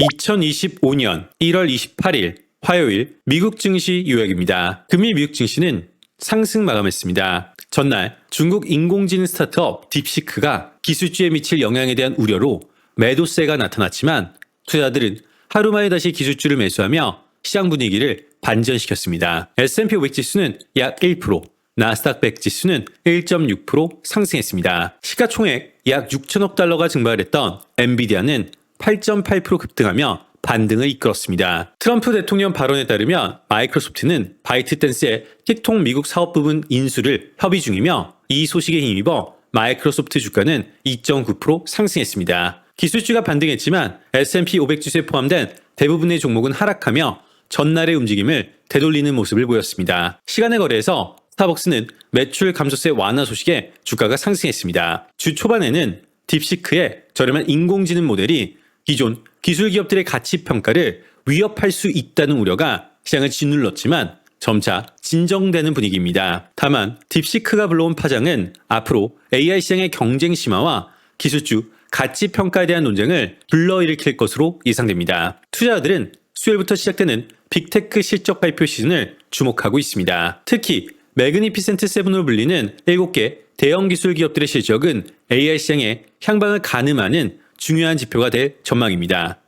2025년 1월 28일 화요일 미국 증시 요약입니다. 금일 미국 증시는 상승 마감했습니다. 전날 중국 인공지능 스타트업 딥시크가 기술주에 미칠 영향에 대한 우려로 매도세가 나타났지만 투자자들은 하루 만에 다시 기술주를 매수하며 시장 분위기를 반전시켰습니다. S&P 500 지수는 약 1%, 나스닥 100 지수는 1.6% 상승했습니다. 시가총액 약 6천억 달러가 증발을 했던 엔비디아는 8.8% 급등하며 반등을 이끌었습니다. 트럼프 대통령 발언에 따르면 마이크로소프트는 바이트댄스의 틱톡 미국 사업 부분 인수를 협의 중이며 이 소식에 힘입어 마이크로소프트 주가는 2.9% 상승했습니다. 기술주가 반등했지만 S&P 500 지수에 포함된 대부분의 종목은 하락하며 전날의 움직임을 되돌리는 모습을 보였습니다. 시간의 거래에서 스타벅스는 매출 감소세 완화 소식에 주가가 상승했습니다. 주 초반에는 딥시크의 저렴한 인공지능 모델이 기존 기술 기업들의 가치 평가를 위협할 수 있다는 우려가 시장을 짓눌렀지만 점차 진정되는 분위기입니다. 다만 딥시크가 불러온 파장은 앞으로 AI 시장의 경쟁 심화와 기술주 가치 평가에 대한 논쟁을 불러일으킬 것으로 예상됩니다. 투자자들은 수요일부터 시작되는 빅테크 실적 발표 시즌을 주목하고 있습니다. 특히 매그니피센트 세븐으로 불리는 7개 대형 기술 기업들의 실적은 AI 시장의 향방을 가늠하는 중요한 지표가 될 전망입니다.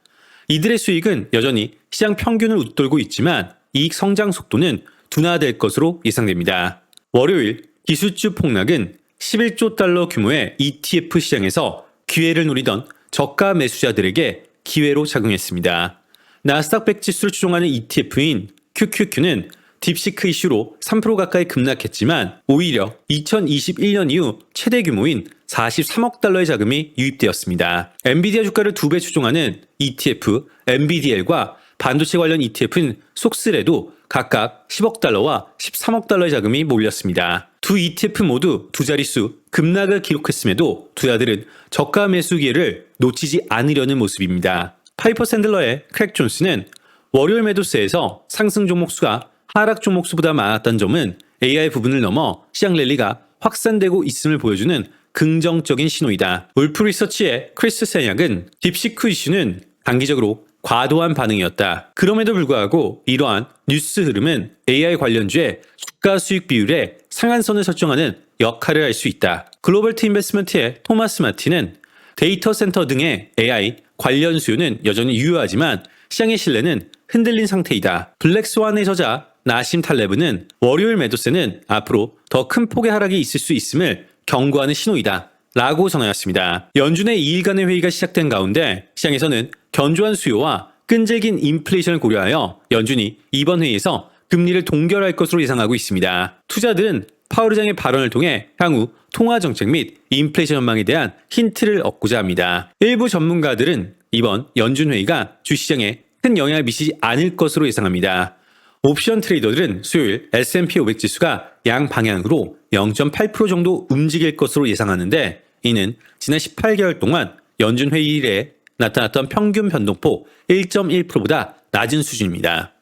이들의 수익은 여전히 시장 평균을 웃돌고 있지만 이익 성장 속도는 둔화될 것으로 예상됩니다. 월요일 기술주 폭락은 11조 달러 규모의 ETF 시장에서 기회를 노리던 저가 매수자들에게 기회로 작용했습니다. 나스닥 100 지수를 추종하는 ETF인 QQQ는 딥시크 이슈로 3% 가까이 급락했지만 오히려 2021년 이후 최대 규모인 43억 달러의 자금이 유입되었습니다. 엔비디아 주가를 2배 추종하는 ETF NVDL과 반도체 관련 ETF인 속스레도 각각 10억 달러와 13억 달러의 자금이 몰렸습니다. 두 ETF 모두 두 자릿수 급락을 기록했음에도 투자들은 저가 매수 기회를 놓치지 않으려는 모습입니다. 파이퍼 샌들러의 크랙 존스는 월요일 매도세에서 상승 종목 수가 하락 종목 수보다 많았던 점은 AI 부분을 넘어 시장 랠리가 확산되고 있음을 보여주는 긍정적인 신호이다. 울프 리서치의 크리스 세약은 딥시크 이슈는 단기적으로 과도한 반응이었다. 그럼에도 불구하고 이러한 뉴스 흐름은 AI 관련주의 주가 수익 비율의 상한선을 설정하는 역할을 할 수 있다. 글로벌트 인베스트먼트의 토마스 마틴은 데이터 센터 등의 AI 관련 수요는 여전히 유효하지만 시장의 신뢰는 흔들린 상태이다. 블랙스완의 저자 나심 탈레브는 월요일 매도세는 앞으로 더 큰 폭의 하락이 있을 수 있음을 경고하는 신호이다 라고 전하였습니다. 연준의 2일간의 회의가 시작된 가운데 시장에서는 견조한 수요와 끈질긴 인플레이션을 고려하여 연준이 이번 회의에서 금리를 동결할 것으로 예상하고 있습니다. 투자들은 파월 의장의 발언을 통해 향후 통화정책 및 인플레이션 전망에 대한 힌트를 얻고자 합니다. 일부 전문가들은 이번 연준 회의가 주시장에 큰 영향을 미치지 않을 것으로 예상합니다. 옵션 트레이더들은 수요일 S&P 500 지수가 양방향으로 0.8% 정도 움직일 것으로 예상하는데 이는 지난 18개월 동안 연준 회의 이래 나타났던 평균 변동폭 1.1%보다 낮은 수준입니다.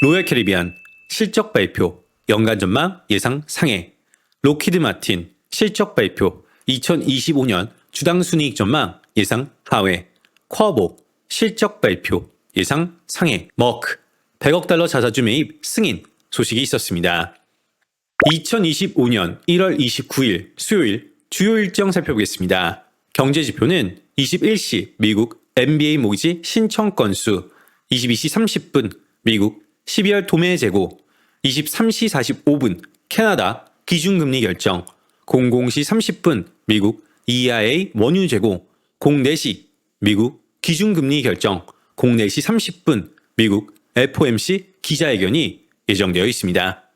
로열 캐리비안 실적 발표 연간 전망 예상 상해, 로키드 마틴 실적 발표 2025년 주당 순이익 전망 예상 하회, 쿼보 실적 발표 예상 상해, 머크 100억 달러 자사주 매입 승인 소식이 있었습니다. 2025년 1월 29일 수요일 주요 일정 살펴보겠습니다. 경제지표는 21시 미국 MBA 모기지 신청 건수, 22시 30분 미국 12월 도매 재고, 23시 45분 캐나다 기준금리 결정, 00시 30분 미국 EIA 원유 재고, 04시 미국 기준금리 결정, 04시 30분 미국 FOMC 기자회견이 예정되어 있습니다.